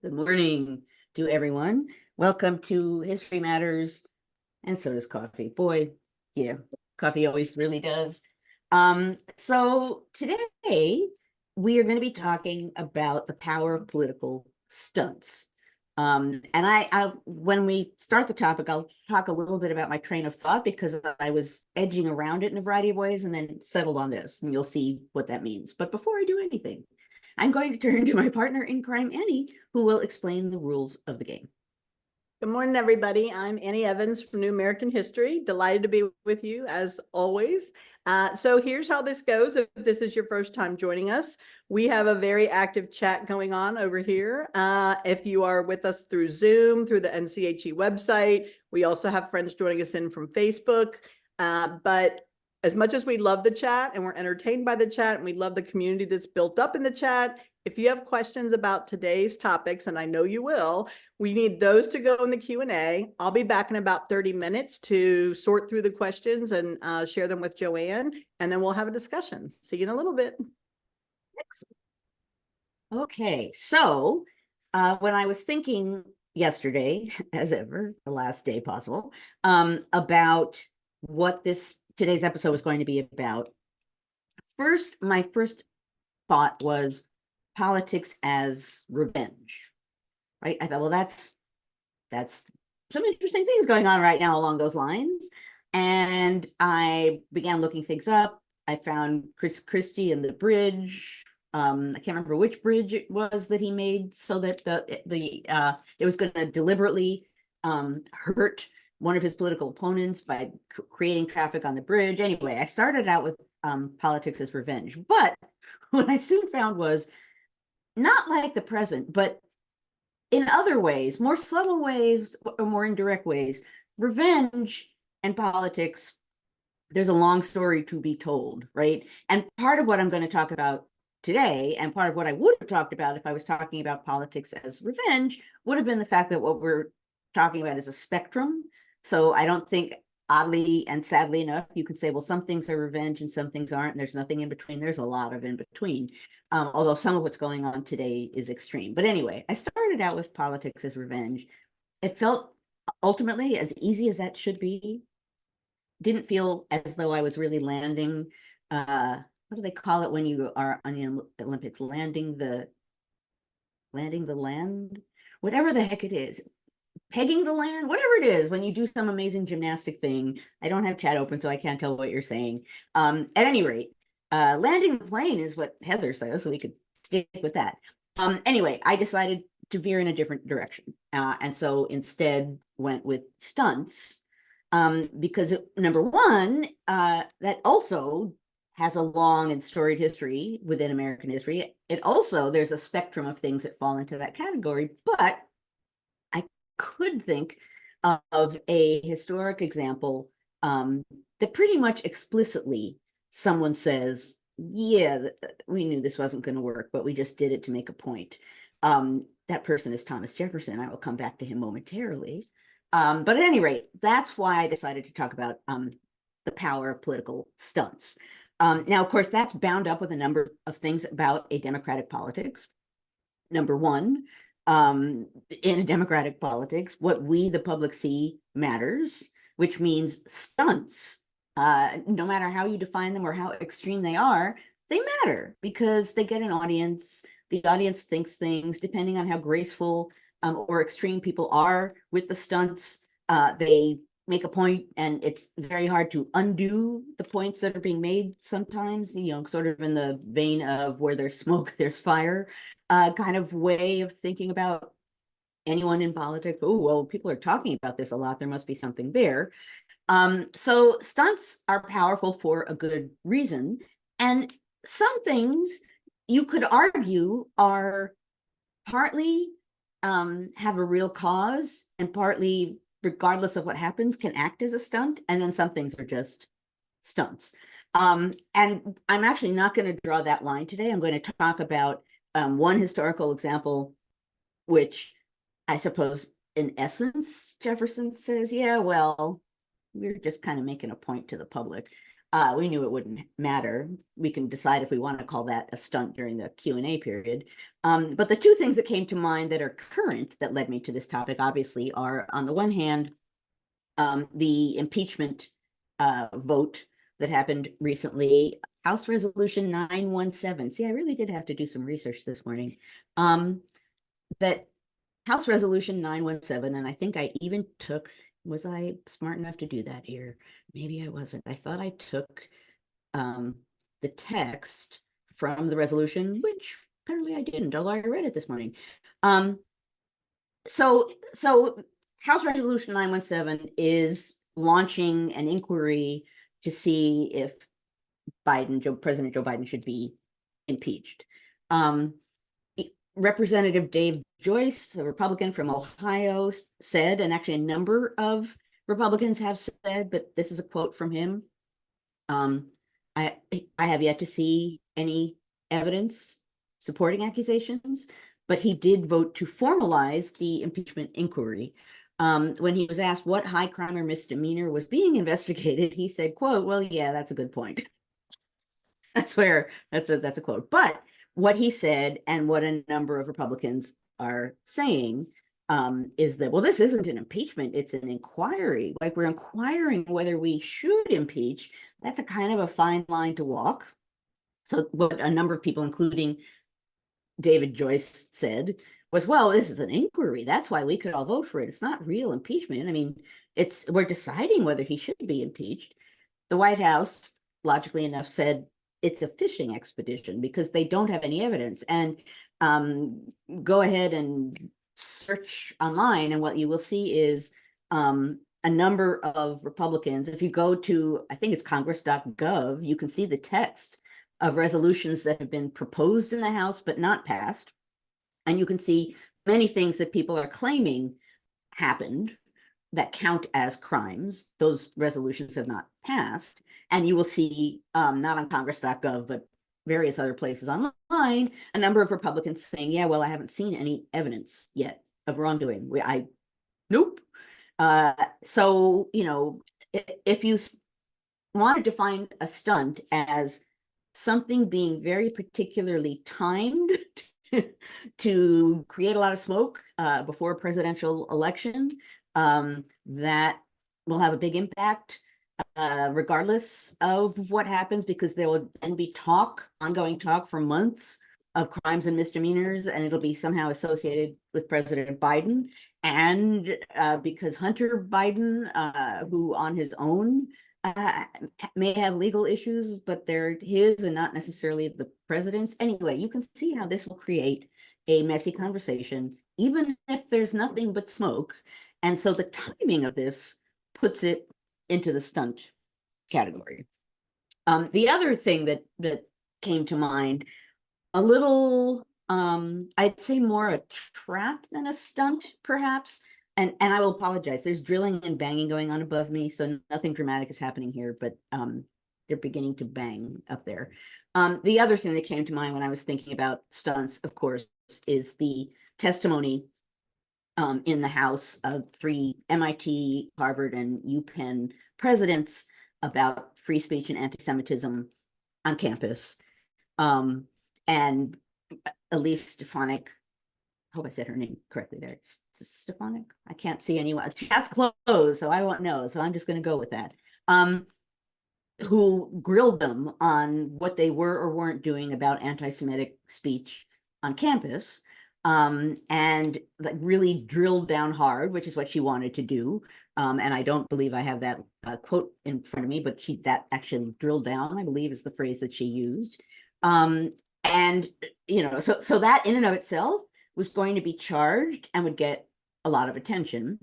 Good morning to everyone. Welcome to History Matters, and so does coffee. Boy, yeah, coffee always really does. So today we are going to be talking about the power of political stunts. And when we start the topic, I'll talk a little bit about my train of thought because I was edging around it in a variety of ways and then settled on this, and you'll see what that means. But before I do anything, I'm going to turn to my partner in crime, Annie, who will explain the rules of the game. Good morning, everybody. I'm Annie Evans from New American History. Delighted to be with you as always. So here's how this goes. If this is your first time joining us, we have a very active chat going on over here. If you are with us through Zoom, through the NCHE website, we also have friends joining us in from Facebook. But as much as we love the chat and we're entertained by the chat and we love the community that's built up in the chat, if you have questions about today's topics, and I know you will, we need those to go in the Q&A. I'll be back in about 30 minutes to sort through the questions and share them with Joanne, and then we'll have a discussion. See you in a little bit. Excellent. Okay, so when I was thinking yesterday, as ever, the last day possible, about what today's episode was going to be about, my first thought was politics as revenge, right? I thought, well, that's some interesting things going on right now along those lines. And I began looking things up. I found Chris Christie and the bridge. I can't remember which bridge it was that he made so that it was going to deliberately hurt one of his political opponents by creating traffic on the bridge. Anyway, I started out with politics as revenge, but what I soon found was not like the present, but in other ways, more subtle ways or more indirect ways, revenge and politics, there's a long story to be told, right? And part of what I'm going to talk about today, and part of what I would have talked about if I was talking about politics as revenge, would have been the fact that what we're talking about is a spectrum. So I don't think, oddly and sadly enough, you can say, well, some things are revenge and some things aren't, and there's nothing in between. There's a lot of in between. Although some of what's going on today is extreme. But anyway, I started out with politics as revenge. It felt ultimately as easy as that should be. Didn't feel as though I was really landing, what do they call it when you are on the Olympics, landing the land, whatever the heck it is, pegging the land, whatever it is, when you do some amazing gymnastic thing. I don't have chat open, so I can't tell what you're saying. At any rate, landing the plane is what Heather says, so we could stick with that. Anyway, I decided to veer in a different direction, and so instead went with stunts, because number one, that also has a long and storied history within American history. It also, there's a spectrum of things that fall into that category, but I could think of a historic example that pretty much explicitly someone says, yeah, we knew this wasn't going to work, but we just did it to make a point. That person is Thomas Jefferson. I will come back to him momentarily. But at any rate, that's why I decided to talk about the power of political stunts. Now, of course, that's bound up with a number of things about a democratic politics. Number one, in a democratic politics, what we, the public, see matters, which means stunts, no matter how you define them or how extreme they are, they matter because they get an audience. The audience thinks things depending on how graceful or extreme people are with the stunts. They make a point, and it's very hard to undo the points that are being made sometimes, sort of in the vein of where there's smoke, there's fire, kind of way of thinking about anyone in politics. Oh, well, people are talking about this a lot. There must be something there. So stunts are powerful for a good reason. And some things you could argue are partly have a real cause and partly, regardless of what happens, can act as a stunt. And then some things are just stunts. And I'm actually not going to draw that line today. I'm going to talk about one historical example, which I suppose in essence, Jefferson says, yeah, well, we're just kind of making a point to the public. We knew it wouldn't matter. We can decide if we want to call that a stunt during the Q&A period. But the two things that came to mind that are current that led me to this topic, obviously, are on the one hand, the impeachment vote that happened recently, House Resolution 917. See, I really did have to do some research this morning. That House Resolution 917, and I think I even took, was I smart enough to do that here? Maybe I wasn't. I thought I took the text from the resolution, which apparently I didn't, although I read it this morning. So House Resolution 917 is launching an inquiry to see if President Joe Biden should be impeached. Representative Dave Joyce, a Republican from Ohio, said, and actually a number of Republicans have said, but this is a quote from him. I have yet to see any evidence supporting accusations, but he did vote to formalize the impeachment inquiry. When he was asked what high crime or misdemeanor was being investigated, he said, quote, "Well, yeah, that's a good point." That's a quote. But what he said, and what a number of Republicans are saying, is that, well, this isn't an impeachment, it's an inquiry. Like, we're inquiring whether we should impeach. That's a kind of a fine line to walk. So what a number of people, including David Joyce, said was, well, this is an inquiry. That's why we could all vote for it. It's not real impeachment. I mean, we're deciding whether he should be impeached. The White House, logically enough, said it's a fishing expedition because they don't have any evidence. And go ahead and search online, and what you will see is a number of Republicans. If you go to, I think it's congress.gov, you can see the text of resolutions that have been proposed in the House but not passed. And you can see many things that people are claiming happened that count as crimes. Those resolutions have not passed. And you will see, not on congress.gov, but various other places online, a number of Republicans saying, yeah, well, I haven't seen any evidence yet of wrongdoing. Nope. So, if you want to define a stunt as something being very particularly timed to create a lot of smoke before a presidential election, that will have a big impact regardless of what happens, because there will then be ongoing talk for months of crimes and misdemeanors, and it'll be somehow associated with President Biden. And because Hunter Biden, who on his own may have legal issues, but they're his and not necessarily the president's. Anyway, you can see how this will create a messy conversation, even if there's nothing but smoke. And so the timing of this puts it into the stunt category. The other thing that came to mind, a little, I'd say more a trap than a stunt, perhaps. And I will apologize. There's drilling and banging going on above me, so nothing dramatic is happening here, but they're beginning to bang up there. The other thing that came to mind when I was thinking about stunts, of course, is the testimony in the House of 3 MIT, Harvard, and UPenn presidents about free speech and anti-Semitism on campus. And Elise Stefanik, I hope I said her name correctly there. It's Stefanik. I can't see anyone. Chat's closed, so I won't know. So I'm just going to go with that. Who grilled them on what they were or weren't doing about anti-Semitic speech on campus, and like really drilled down hard, which is what she wanted to do. And I don't believe I have that quote in front of me, but that actually drilled down, I believe, is the phrase that she used. And so that in and of itself was going to be charged and would get a lot of attention.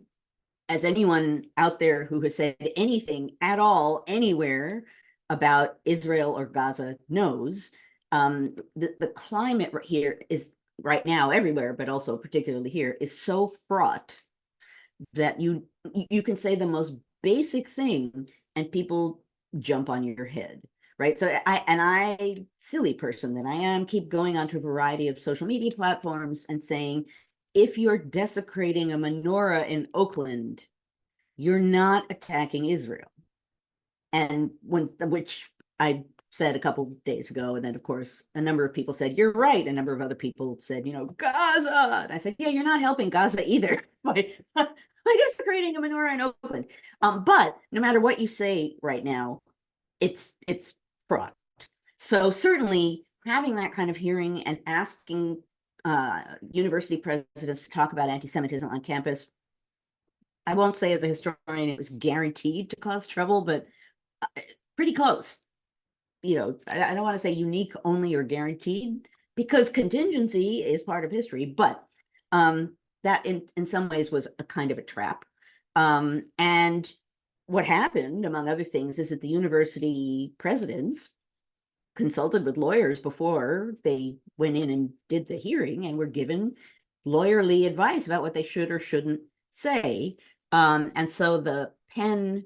As anyone out there who has said anything at all, anywhere about Israel or Gaza knows, the climate here is right now everywhere, but also particularly here, is so fraught that you can say the most basic thing and people jump on your head. Right. So I, silly person that I am, keep going onto a variety of social media platforms and saying, if you're desecrating a menorah in Oakland, you're not attacking Israel. And which I said a couple of days ago, and then of course a number of people said you're right. A number of other people said, Gaza, and I said, yeah, you're not helping Gaza either by just creating a menorah in Oakland. But no matter what you say right now, it's fraud. So certainly having that kind of hearing and asking university presidents to talk about anti-Semitism on campus, I won't say as a historian it was guaranteed to cause trouble, but pretty close. I don't want to say unique only or guaranteed, because contingency is part of history, but that in some ways was a kind of a trap. And what happened, among other things, is that the university presidents consulted with lawyers before they went in and did the hearing, and were given lawyerly advice about what they should or shouldn't say. And so the Penn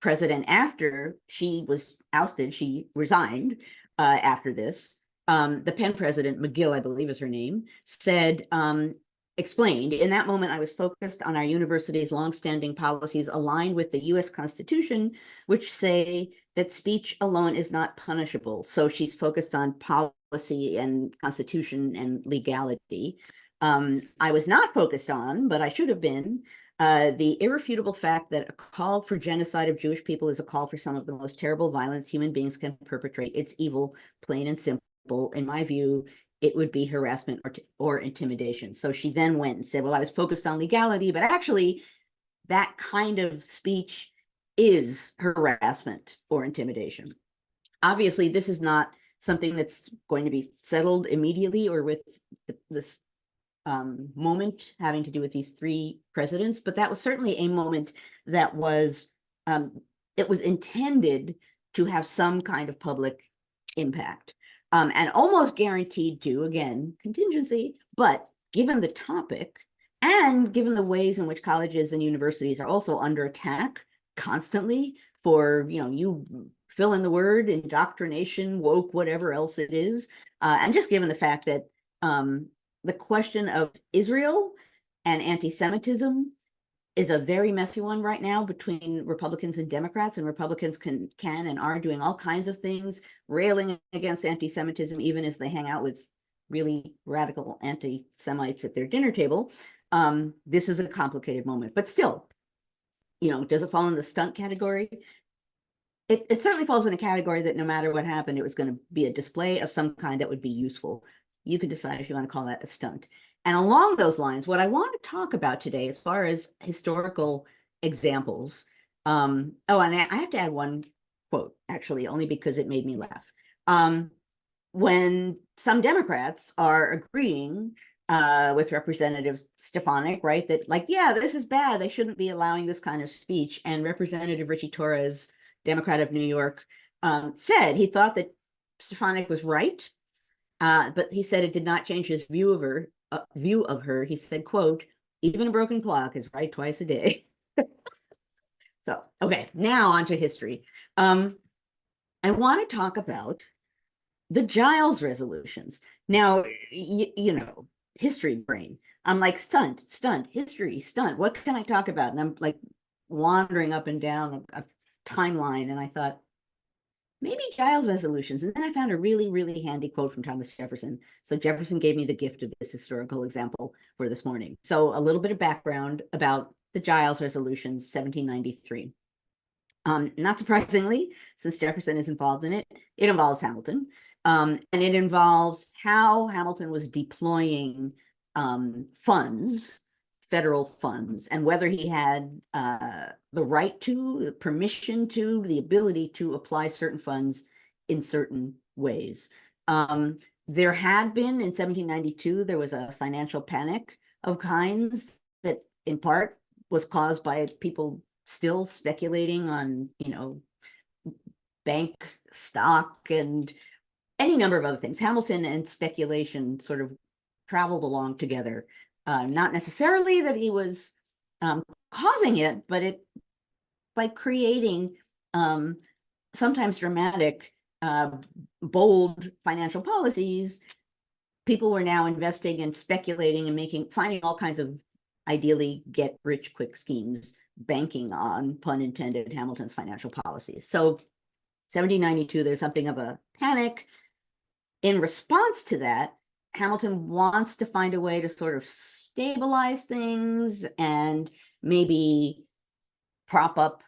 president, after she was ousted, she resigned after this. The Penn president, McGill, I believe is her name, said, explained, in that moment, I was focused on our university's longstanding policies aligned with the US Constitution, which say that speech alone is not punishable. So she's focused on policy and Constitution and legality. I was not focused on, but I should have been, the irrefutable fact that a call for genocide of Jewish people is a call for some of the most terrible violence human beings can perpetrate. It's evil, plain and simple. In my view, it would be harassment or intimidation. So she then went and said, well, I was focused on legality, but actually that kind of speech is harassment or intimidation. Obviously, this is not something that's going to be settled immediately or with this moment having to do with these three presidents, but that was certainly a moment that was, it was intended to have some kind of public impact, and almost guaranteed to, again, contingency, but given the topic and given the ways in which colleges and universities are also under attack constantly for, you fill in the word, indoctrination, woke, whatever else it is, and just given the fact that the question of Israel and anti-Semitism is a very messy one right now between Republicans and Democrats, and Republicans can and are doing all kinds of things, railing against anti-Semitism, even as they hang out with really radical anti-Semites at their dinner table. This is a complicated moment, but still, does it fall in the stunt category? It certainly falls in a category that no matter what happened, it was going to be a display of some kind that would be useful. You can decide if you want to call that a stunt. And along those lines, what I want to talk about today, as far as historical examples, and I have to add one quote, actually, only because it made me laugh. When some Democrats are agreeing with Representative Stefanik, right, that yeah, this is bad, they shouldn't be allowing this kind of speech, and Representative Richie Torres, Democrat of New York, said he thought that Stefanik was right, but he said it did not change his view of her. He said, quote, even a broken clock is right twice a day. So, okay, now on to history. I want to talk about the Giles resolutions. Now, history brain. I'm like, stunt, history, stunt. What can I talk about? And I'm like wandering up and down a timeline, and I thought, maybe Giles resolutions. And then I found a really, really handy quote from Thomas Jefferson. So Jefferson gave me the gift of this historical example for this morning. So a little bit of background about the Giles resolutions, 1793. Not surprisingly, since Jefferson is involved in it, it involves Hamilton. And it involves how Hamilton was deploying funds, federal funds, and whether he had the right to, the permission to, the ability to apply certain funds in certain ways. There had been, in 1792, there was a financial panic of kinds that in part was caused by people still speculating on, bank stock and any number of other things. Hamilton and speculation sort of traveled along together. Not necessarily that he was causing it, but by creating sometimes dramatic, bold financial policies, people were now investing and speculating and finding all kinds of ideally get rich quick schemes banking on, pun intended, Hamilton's financial policies. So 1792, there's something of a panic. In response to that, Hamilton wants to find a way to sort of stabilize things and maybe prop up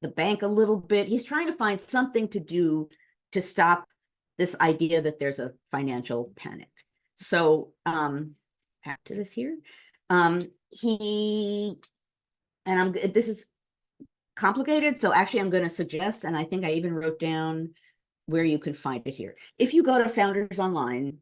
the bank a little bit. He's trying to find something to do to stop this idea that there's a financial panic. So back to this here. This is complicated, so actually I'm going to suggest, and I think I even wrote down where you can find it here. If you go to Founders Online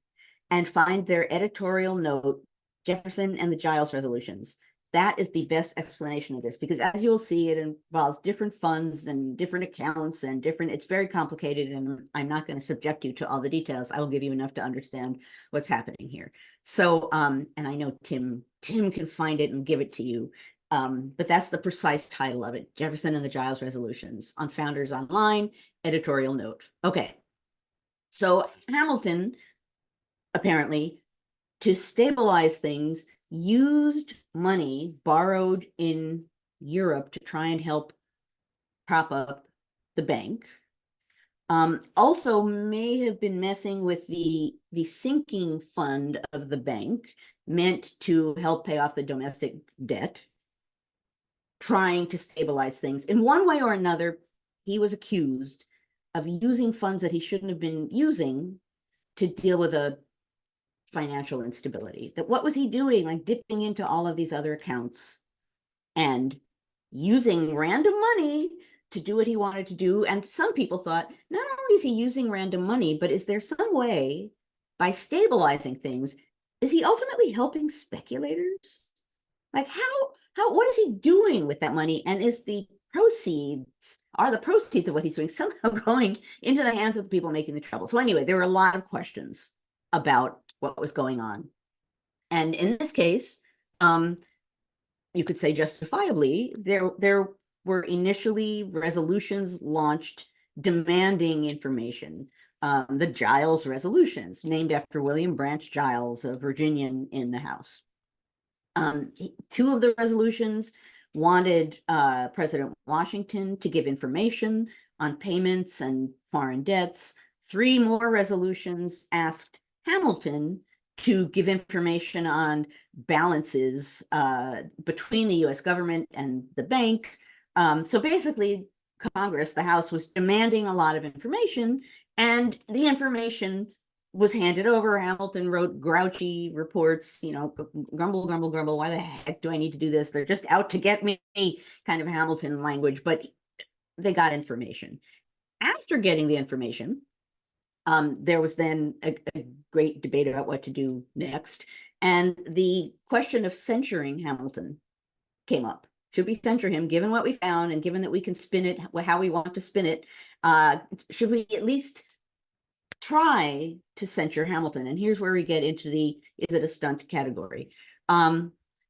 and find their editorial note, Jefferson and the Giles Resolutions, that is the best explanation of this, because as you'll see, it involves different funds and different accounts and it's very complicated, and I'm not going to subject you to all the details. I will give you enough to understand what's happening here. So, and I know Tim can find it and give it to you. But that's the precise title of it, Jefferson and the Giles Resolutions, on Founders Online, editorial note. Okay, so Hamilton, apparently, to stabilize things, used money borrowed in Europe to try and help prop up the bank. Also may have been messing with the sinking fund of the bank, meant to help pay off the domestic debt, trying to stabilize things. In one way or another, he was accused of using funds that he shouldn't have been using to deal with a financial instability. That what was he doing? Like dipping into all of these other accounts and using random money to do what he wanted to do. And some people thought, not only is he using random money, but is there some way, by stabilizing things, is he ultimately helping speculators? Like what is he doing with that money? And are the proceeds of what he's doing somehow going into the hands of the people making the trouble? So anyway, there were a lot of questions about what was going on. And in this case, you could say justifiably, there were initially resolutions launched demanding information. The Giles Resolutions, named after William Branch Giles, a Virginian in the House. Two of the resolutions wanted President Washington to give information on payments and foreign debts. Three more resolutions asked Hamilton to give information on balances between the US government and the bank. So basically, Congress, the House, was demanding a lot of information, and the information was handed over. Hamilton wrote grouchy reports, grumble, grumble, grumble. Why the heck do I need to do this? They're just out to get me, kind of Hamilton language, but they got information. After getting the information, there was then a great debate about what to do next. And the question of censuring Hamilton came up. Should we censure him, given what we found and given that we can spin it how we want to spin it? Should we at least try to censure Hamilton? And here's where we get into the is it a stunt category.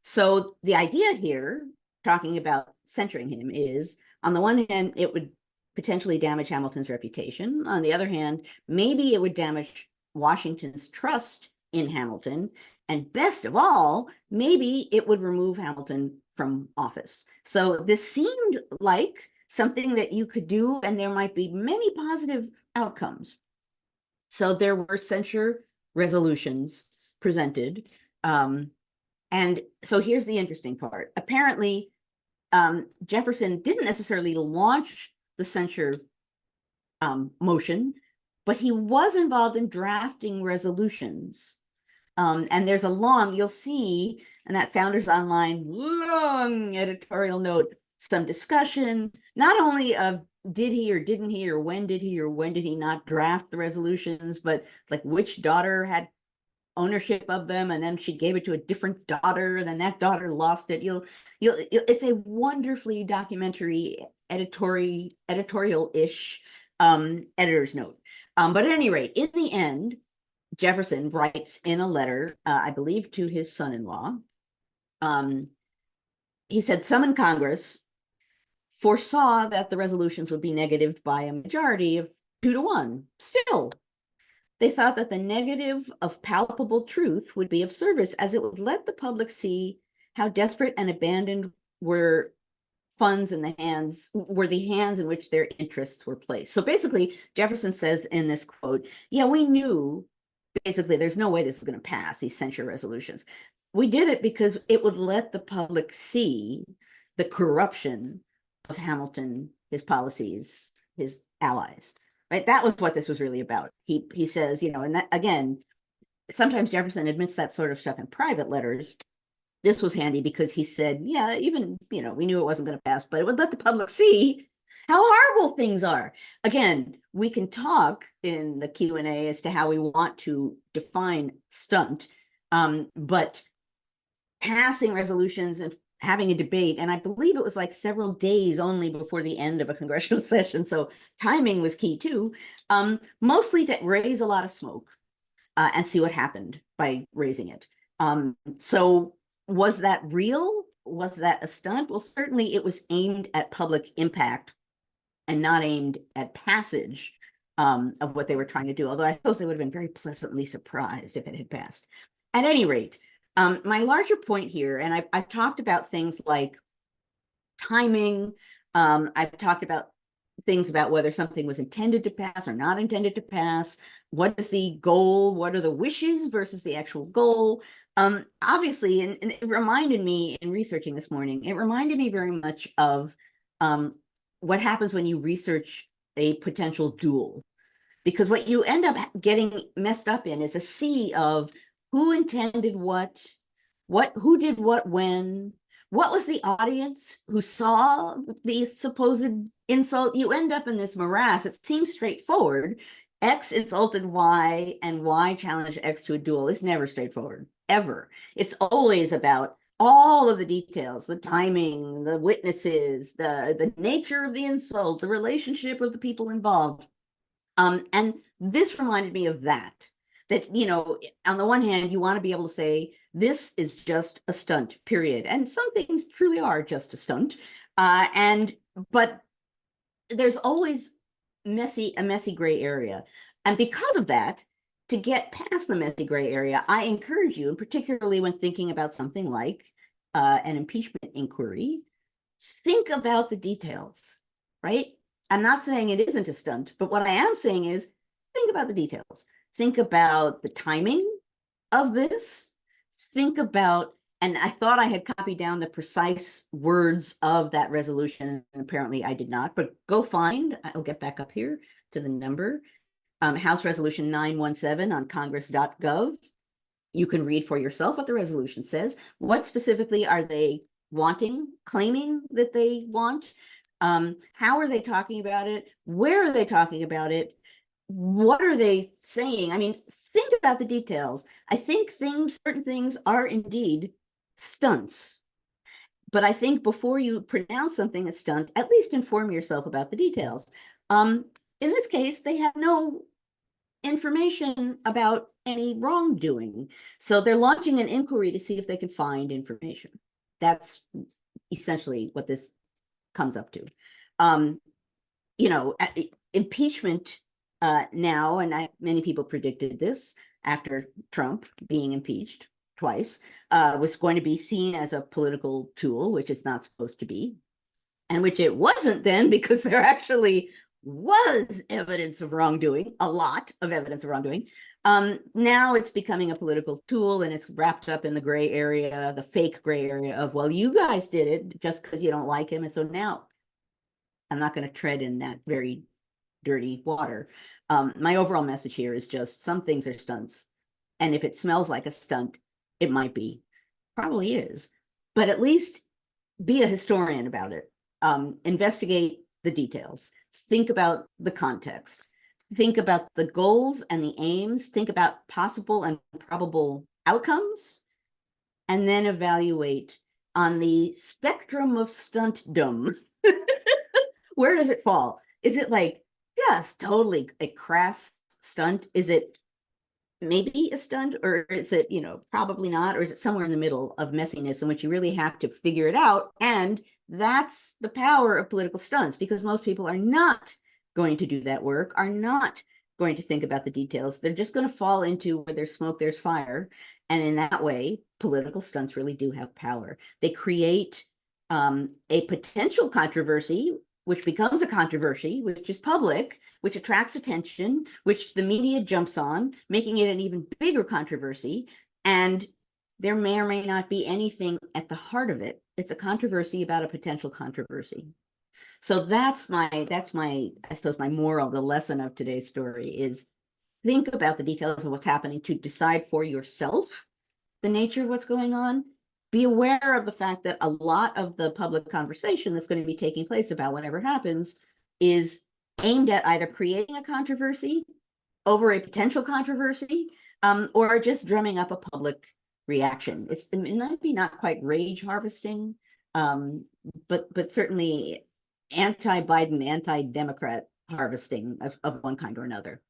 So the idea here, talking about censuring him, is on the one hand, it would potentially damage Hamilton's reputation. On the other hand, maybe it would damage Washington's trust in Hamilton. And best of all, maybe it would remove Hamilton from office. So this seemed like something that you could do, and there might be many positive outcomes. So there were censure resolutions presented. And so here's the interesting part. Apparently, Jefferson didn't necessarily launch the censure motion, but he was involved in drafting resolutions. And there's you'll see in that Founders Online long editorial note, some discussion, not only of did he or didn't he, or when did he not draft the resolutions, but like which daughter had ownership of them, and then she gave it to a different daughter, and then that daughter lost it. It's a wonderfully documentary editorial-ish editor's note. But at any rate, in the end, Jefferson writes in a letter, I believe to his son-in-law, he said, some in Congress foresaw that the resolutions would be negatived by a majority of 2-1. Still, they thought that the negative of palpable truth would be of service, as it would let the public see how desperate and abandoned were funds in the hands were the hands in which their interests were placed. So basically, Jefferson says in this quote, yeah, we knew basically there's no way this is going to pass, these censure resolutions. We did it because it would let the public see the corruption of Hamilton, his policies, his allies, right? That was what this was really about. He says, you know, and that, again, sometimes Jefferson admits that sort of stuff in private letters. This was handy because he said, yeah, even, you know, we knew it wasn't going to pass, but it would let the public see how horrible things are. Again, we can talk in the Q&A as to how we want to define stunt, but passing resolutions and having a debate, and I believe it was like several days only before the end of a congressional session, so timing was key too, mostly to raise a lot of smoke and see what happened by raising it. So was that real? Was that a stunt? Well, certainly it was aimed at public impact and not aimed at passage of what they were trying to do, although I suppose they would have been very pleasantly surprised if it had passed. At any rate, my larger point here, and I've talked about things like timing, I've talked about things about whether something was intended to pass or not intended to pass, what is the goal, what are the wishes versus the actual goal. Obviously, and it reminded me in researching this morning, it reminded me very much of what happens when you research a potential duel. Because what you end up getting messed up in is a sea of who intended what, who did what when, what was the audience who saw the supposed insult. You end up in this morass. It seems straightforward. X insulted Y and Y challenged X to a duel. It's never straightforward, ever. It's always about all of the details, the timing, the witnesses, the nature of the insult, the relationship of the people involved. And this reminded me of that, you know, on the one hand, you want to be able to say, this is just a stunt, period. And some things truly are just a stunt. But there's always a messy gray area. And because of that, to get past the messy gray area, I encourage you, and particularly when thinking about something like an impeachment inquiry, think about the details, right? I'm not saying it isn't a stunt, but what I am saying is think about the details. Think about the timing of this. Think about, and I thought I had copied down the precise words of that resolution, and apparently I did not, but go find, I'll get back up here to the number, House Resolution 917 on congress.gov. You can read for yourself what the resolution says. What specifically are they wanting, claiming that they want? How are they talking about it? Where are they talking about it? What are they saying? I mean, think about the details. I think certain things are indeed stunts. But I think before you pronounce something a stunt, at least inform yourself about the details. In this case, they have no information about any wrongdoing. So they're launching an inquiry to see if they can find information. That's essentially what this comes up to. You know, impeachment now, and many people predicted this after Trump being impeached twice, was going to be seen as a political tool, which it's not supposed to be, and which it wasn't then, because there actually was evidence of wrongdoing, a lot of evidence of wrongdoing. Now it's becoming a political tool, and it's wrapped up in the gray area, the fake gray area of, well, you guys did it just because you don't like him. And so now I'm not going to tread in that very dirty water. My overall message here is just some things are stunts. And if it smells like a stunt, it might be, probably is, but at least be a historian about it. Investigate the details. Think about the context. Think about the goals and the aims. Think about possible and probable outcomes. And then evaluate on the spectrum of stuntdom. Where does it fall? Is it like, yes, totally a crass stunt? Is it maybe a stunt, or is it, you know, probably not, or is it somewhere in the middle of messiness in which you really have to figure it out? And that's the power of political stunts, because most people are not going to do that work, are not going to think about the details. They're just going to fall into where there's smoke, there's fire. And in that way, political stunts really do have power. They create a potential controversy, which becomes a controversy, which is public, which attracts attention, which the media jumps on, making it an even bigger controversy. And there may or may not be anything at the heart of it. It's a controversy about a potential controversy. So that's my, I suppose, my moral, the lesson of today's story is think about the details of what's happening to decide for yourself the nature of what's going on. Be aware of the fact that a lot of the public conversation that's going to be taking place about whatever happens is aimed at either creating a controversy over a potential controversy, or just drumming up a public reaction. It might be not quite rage harvesting, but certainly anti-Biden, anti-Democrat harvesting of one kind or another.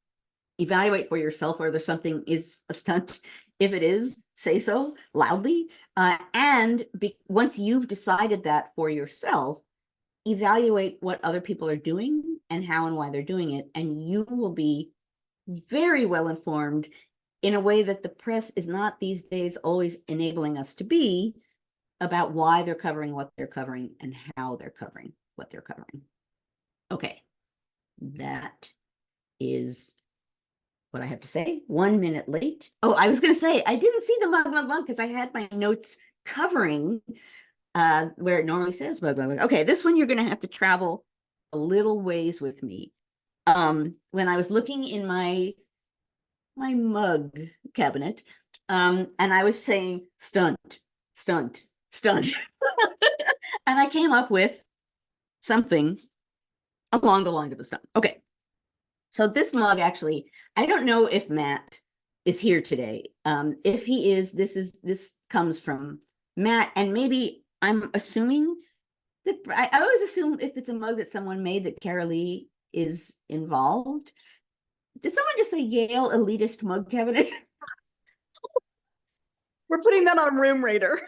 Evaluate for yourself whether something is a stunt. If it is, say so loudly. And once you've decided that for yourself, evaluate what other people are doing and how and why they're doing it. And you will be very well informed in a way that the press is not these days always enabling us to be, about why they're covering what they're covering and how they're covering what they're covering. Okay, that is what I have to say. 1 minute late. Oh, I was going to say, I didn't see the mug because I had my notes covering where it normally says mug. Okay, this one you're going to have to travel a little ways with me. When I was looking in my mug cabinet, and I was saying stunt, stunt, stunt, and I came up with something along the lines of a stunt. Okay. So this mug, actually, I don't know if Matt is here today. If he is, this comes from Matt, and maybe I'm assuming that I always assume if it's a mug that someone made that Carolee is involved. Did someone just say Yale elitist mug cabinet? We're putting that on Room Raider.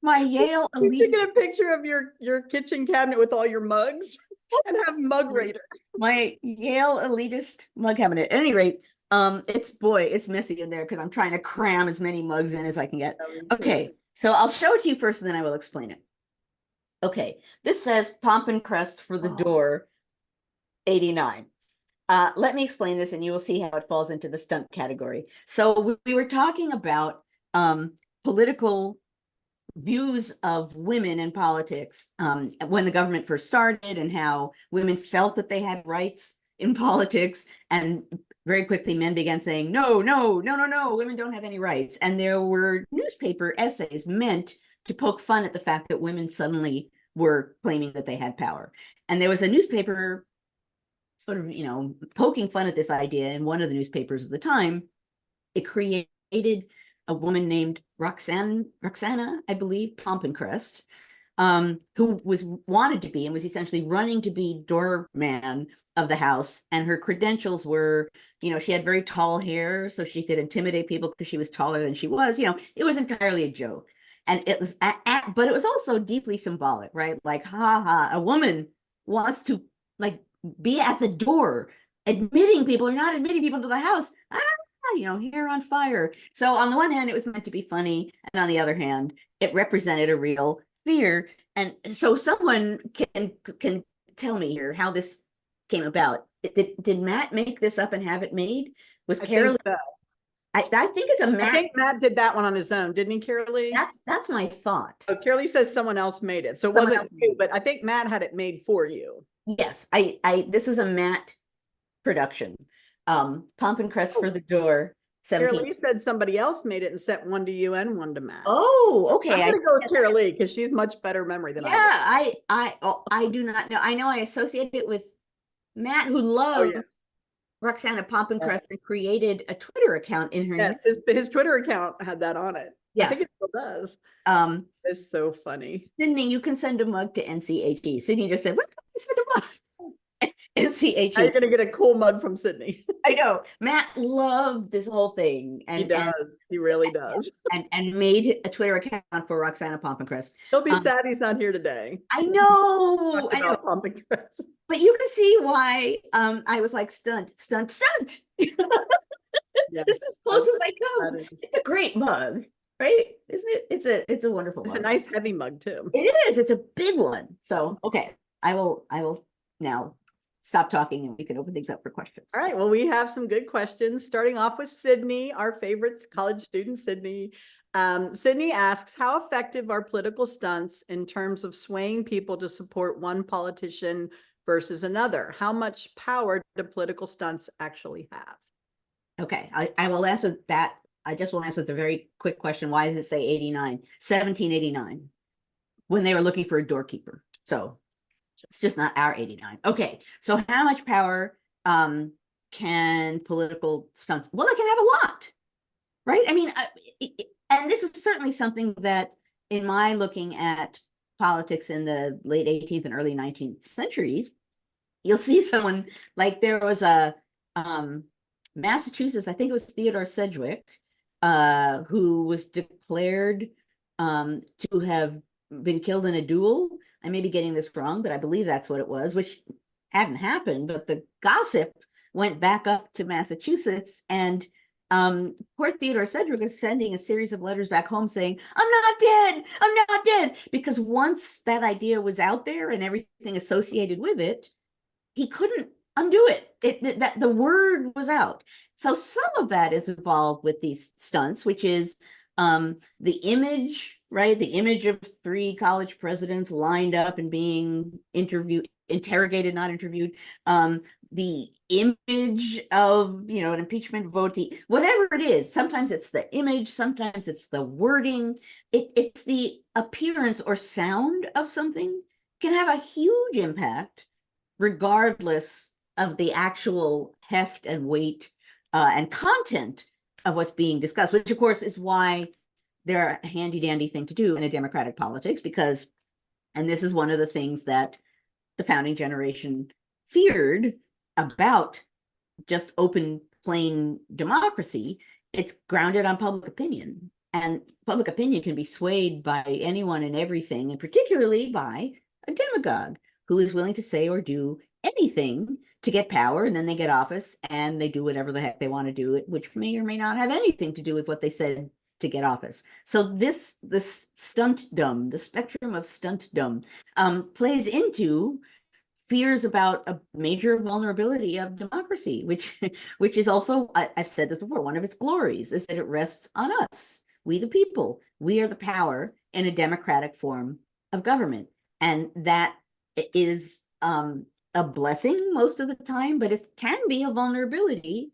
My Yale You elite. should get a picture of your kitchen cabinet with all your mugs and have Mug Raider. My Yale elitist mug cabinet. At any rate, it's messy in there because I'm trying to cram as many mugs in as I can get. Okay, so I'll show it to you first and then I will explain it. Okay, this says pomp and crest for the door 89. Let me explain this and you will see how it falls into the stunt category. So we were talking about political views of women in politics when the government first started, and how women felt that they had rights in politics, and very quickly men began saying no, women don't have any rights. And there were newspaper essays meant to poke fun at the fact that women suddenly were claiming that they had power. And there was a newspaper sort of, poking fun at this idea in one of the newspapers of the time. It created a woman named Roxana, I believe, Pompencrest, who wanted to be and was essentially running to be doorman of the house. And her credentials were, she had very tall hair, so she could intimidate people because she was taller than she was. It was entirely a joke. And it was, but it was also deeply symbolic, right? Like, a woman wants to be at the door, admitting people or not admitting people to the house. Hair on fire. So on the one hand, it was meant to be funny, and on the other hand, it represented a real fear. And so someone can tell me here how this came about. Did Matt make this up and have it made? Was Carolee? I think it's a Matt. I think Matt did that one on his own, didn't he, Carolee? That's my thought. Oh, Carolee says someone else made it, so it wasn't you, but I think Matt had it made for you. Yes, this was a Matt production. Pomp and crest for the door. 17. Carolee said somebody else made it and sent one to you and one to Matt. Oh, okay. I'm gonna go with Carolee because she's much better memory than I. I do not know. I know I associate it with Matt, who loved Roxana Pompencrest and created a Twitter account in her name. Yes, his Twitter account had that on it. Yes. I think it still does. It's so funny. Sydney, you can send a mug to NCHE. Sydney just said, "What can I send a mug?" NCHE. Now you're gonna get a cool mug from Sydney. I know. Matt loved this whole thing. And he does. He really does. And made a Twitter account for Roxana Pompencrest. He'll be sad he's not here today. I know. Pompencrest. But you can see why I was like, stunt. Yes, this is as close as I come. It's a great mug. right? Isn't it? It's a wonderful It's a mug. nice heavy mug too. It is. It's a big one. So, okay, I will now stop talking and we can open things up for questions. All right, well, we have some good questions, starting off with Sydney, our favorite college student, Sydney. Sydney asks, how effective are political stunts in terms of swaying people to support one politician versus another? How much power do political stunts actually have? Okay, I will answer that. I just will answer the very quick question. Why does it say 89? 1789, when they were looking for a doorkeeper. So it's just not our 89. Okay, so how much power can political stunts? Well, they can have a lot, right? I mean, and this is certainly something that in my looking at politics in the late 18th and early 19th centuries, you'll see someone like there was a Massachusetts, I think it was Theodore Sedgwick, who was declared to have been killed in a duel. I may be getting this wrong, but I believe that's what it was, which hadn't happened. But the gossip went back up to Massachusetts, and poor Theodore Sedgwick is sending a series of letters back home saying, I'm not dead, I'm not dead. Because once that idea was out there and everything associated with it, he couldn't undo it. That the word was out. So some of that is involved with these stunts, which is the image, right? The image of three college presidents lined up and being interrogated, not interviewed. The image of, an impeachment vote, whatever it is. Sometimes it's the image, sometimes it's the wording. It's the appearance or sound of something can have a huge impact regardless of the actual heft and weight and content of what's being discussed, which of course is why they're a handy dandy thing to do in a democratic politics, because, and this is one of the things that the founding generation feared about just open, plain democracy, it's grounded on public opinion. And public opinion can be swayed by anyone and everything, and particularly by a demagogue who is willing to say or do anything to get power, and then they get office and they do whatever the heck they want to do, which may or may not have anything to do with what they said to get office. So this stuntdom, the spectrum of stuntdom, plays into fears about a major vulnerability of democracy, which is also, I've said this before, one of its glories is that it rests on us, we the people. We are the power in a democratic form of government, and that is a blessing most of the time, but it can be a vulnerability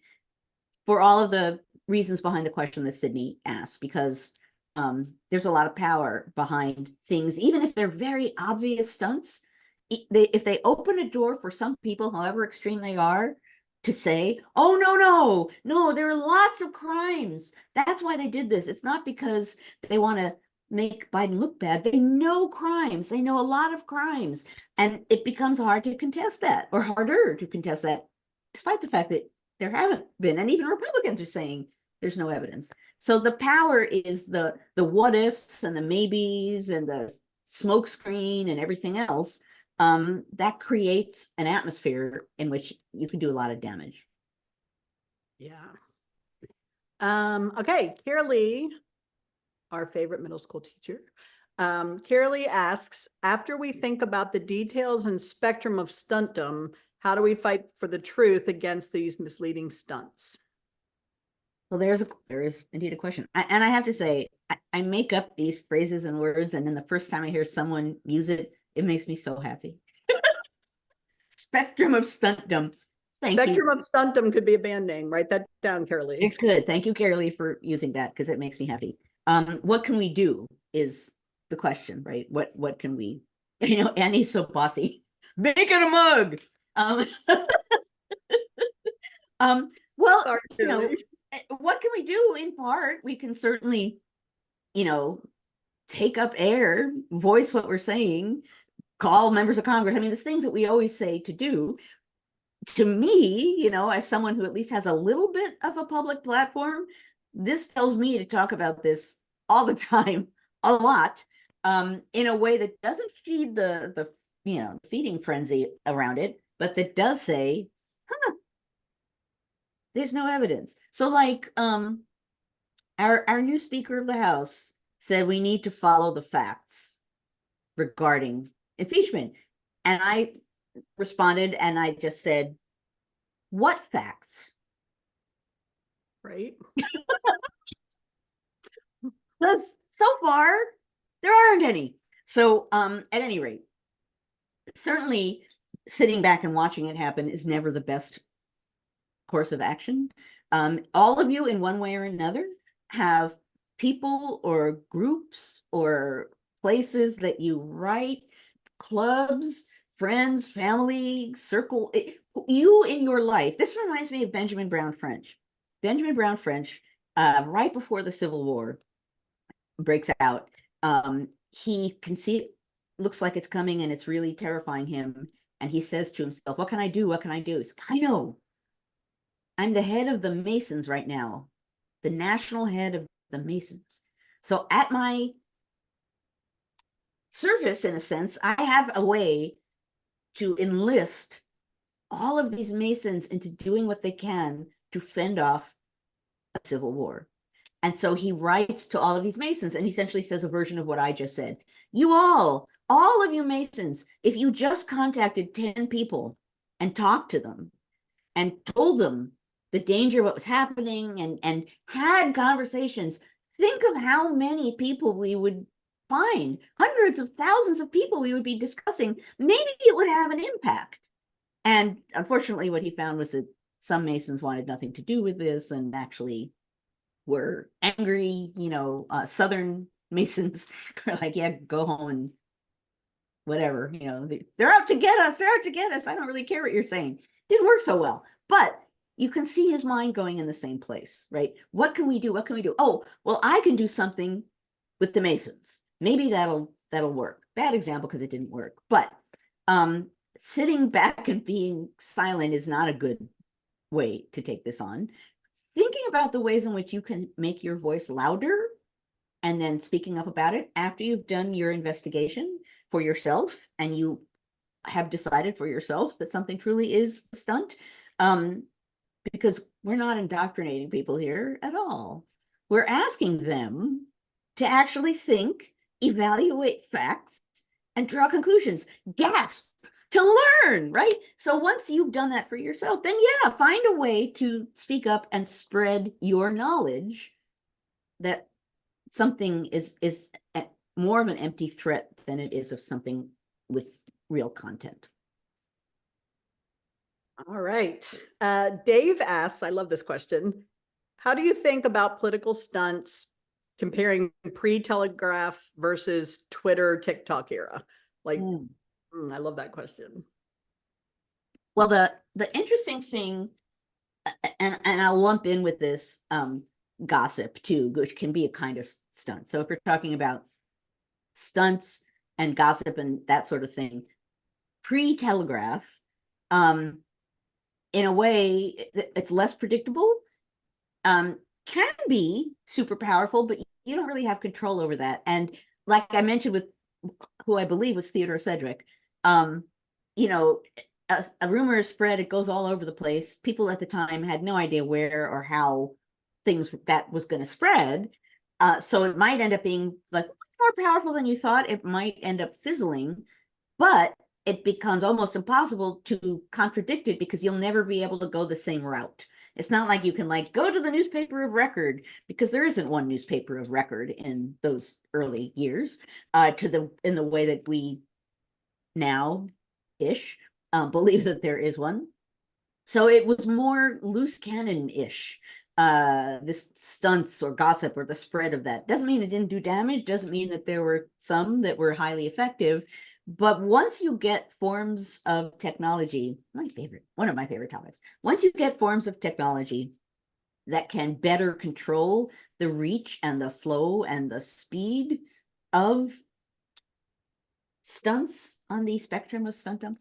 for all of the reasons behind the question that Sydney asked, because there's a lot of power behind things, even if they're very obvious stunts. If they open a door for some people, however extreme they are, to say, oh, no, there are lots of crimes. That's why they did this. It's not because they want to make Biden look bad. They know crimes. They know a lot of crimes. And it becomes hard to contest that, or harder to contest that, despite the fact that there haven't been. And even Republicans are saying there's no evidence. So the power is the what ifs and the maybes and the smoke screen and everything else. That creates an atmosphere in which you can do a lot of damage. Yeah. Okay, Carolee, our favorite middle school teacher. Carolee asks, after we think about the details and spectrum of stuntdom, how do we fight for the truth against these misleading stunts? Well, there is indeed a question. And I have to say, I make up these phrases and words, and then the first time I hear someone use it, it makes me so happy. Spectrum of stuntdom. Spectrum of stuntdom could be a band name. Write that down, Carolee. It's good. Thank you, Carolee, for using that, because it makes me happy. What can we do is the question, right? What can we, Annie's so bossy. Make it a mug. Well, Sorry, what can we do? In part, we can certainly, take up air, voice what we're saying, call members of Congress. I mean, the things that we always say to do. To me, as someone who at least has a little bit of a public platform, this tells me to talk about this all the time, a lot, in a way that doesn't feed the feeding frenzy around it, but that does say, there's no evidence. So like, our new Speaker of the House said we need to follow the facts regarding impeachment. And I responded and I just said, what facts? Right. Because so far, there aren't any. So at any rate, certainly sitting back and watching it happen is never the best course of action. All of you, in one way or another, have people or groups or places that you write, clubs, friends, family, circle, you in your life. This reminds me of Benjamin Brown French. Benjamin Brown French, right before the Civil War breaks out, he can see it looks like it's coming and it's really terrifying him. And he says to himself, what can I do? What can I do? He's like, I know. I'm the head of the Masons right now, the national head of the Masons. So at my service, in a sense, I have a way to enlist all of these Masons into doing what they can to fend off a civil war. And so he writes to all of these Masons and essentially says a version of what I just said. You all of you Masons, if you just contacted 10 people and talked to them and told them the danger of what was happening and had conversations, think of how many people we would find, hundreds of thousands of people we would be discussing. Maybe it would have an impact. And unfortunately, what he found was that some Masons wanted nothing to do with this and actually were angry, Southern Masons were like, yeah, go home and whatever, they're out to get us. They're out to get us. I don't really care what you're saying. Didn't work so well. But you can see his mind going in the same place, right? What can we do? What can we do? Oh, well, I can do something with the Masons. Maybe that'll work. Bad example because it didn't work. But sitting back and being silent is not a good way to take this on. Thinking about the ways in which you can make your voice louder and then speaking up about it after you've done your investigation for yourself and you have decided for yourself that something truly is a stunt, because we're not indoctrinating people here at all. We're asking them to actually think, evaluate facts, and draw conclusions. Gasp! To learn, right? So once you've done that for yourself, then yeah, find a way to speak up and spread your knowledge that something is more of an empty threat than it is of something with real content. All right. Dave asks, I love this question. How do you think about political stunts comparing pre-Telegraph versus Twitter, TikTok era? Like, I love that question. Well, the interesting thing, and I'll lump in with this gossip too, which can be a kind of stunt. So if we're talking about stunts and gossip and that sort of thing, pre-Telegraph, in a way, it's less predictable, can be super powerful, but you don't really have control over that. And like I mentioned with who I believe was Theodore Sedgwick, a rumor is spread, it goes all over the place. People at the time had no idea where or how things that was going to spread. So it might end up being like more powerful than you thought. It might end up fizzling, but it becomes almost impossible to contradict it because you'll never be able to go the same route. It's not like you can go to the newspaper of record, because there isn't one newspaper of record in those early years, in the way that we now-ish believe that there is one. So it was more loose cannon-ish. This stunts or gossip or the spread of that doesn't mean it didn't do damage, doesn't mean that there were some that were highly effective. But once you get forms of technology, one of my favorite topics, once you get forms of technology that can better control the reach and the flow and the speed of stunts on the spectrum of stuntum,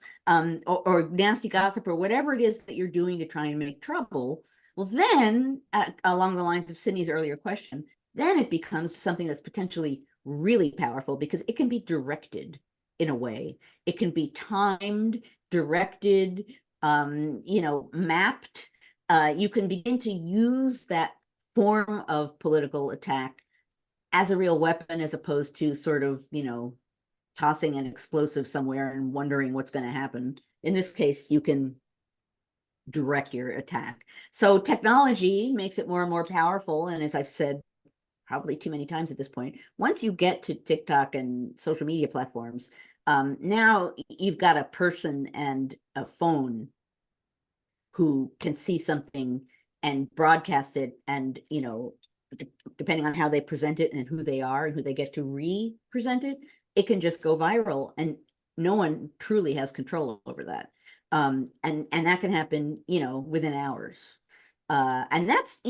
or nasty gossip or whatever it is that you're doing to try and make trouble, well, then along the lines of Sydney's earlier question, then it becomes something that's potentially really powerful because it can be directed in a way. It can be timed, directed, mapped. You can begin to use that form of political attack as a real weapon, as opposed to sort of, tossing an explosive somewhere and wondering what's going to happen. In this case, you can direct your attack. So technology makes it more and more powerful. And as I've said probably too many times at this point, once you get to TikTok and social media platforms, now you've got a person and a phone who can see something and broadcast it, and depending on how they present it and who they are and who they get to re-present it, it can just go viral, and no one truly has control over that. And that can happen, within hours. And that's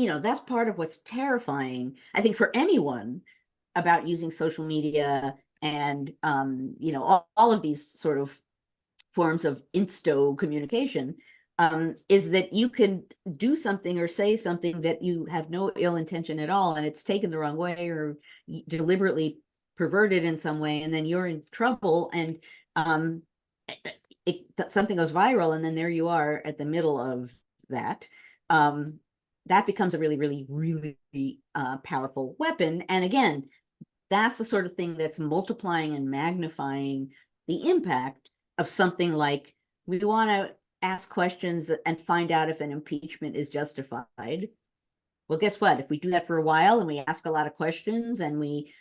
part of what's terrifying, I think, for anyone about using social media and all of these sort of forms of insto communication, is that you can do something or say something that you have no ill intention at all, and it's taken the wrong way or deliberately perverted in some way, and then you're in trouble, and something goes viral, and then there you are at the middle of that. That becomes a really, really, really powerful weapon. And again, that's the sort of thing that's multiplying and magnifying the impact of something like, we want to ask questions and find out if an impeachment is justified. Well, guess what? If we do that for a while and we ask a lot of questions and we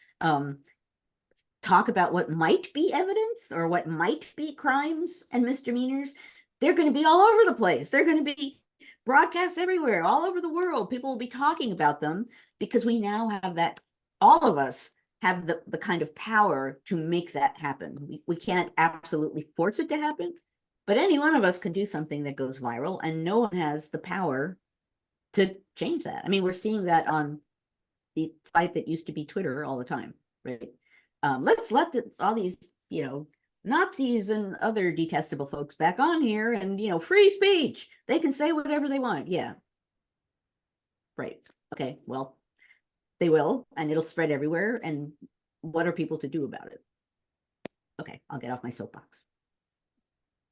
talk about what might be evidence or what might be crimes and misdemeanors, they're going to be all over the place. They're going to be broadcast everywhere, all over the world. People will be talking about them because we now have that, all of us have the kind of power to make that happen. We can't absolutely force it to happen, but any one of us can do something that goes viral, and no one has the power to change that. I mean, we're seeing that on the site that used to be Twitter all the time, right? Let's let all these, Nazis and other detestable folks back on here, and, free speech. They can say whatever they want. Yeah. Right. Okay. Well, they will, and it'll spread everywhere. And what are people to do about it? Okay. I'll get off my soapbox.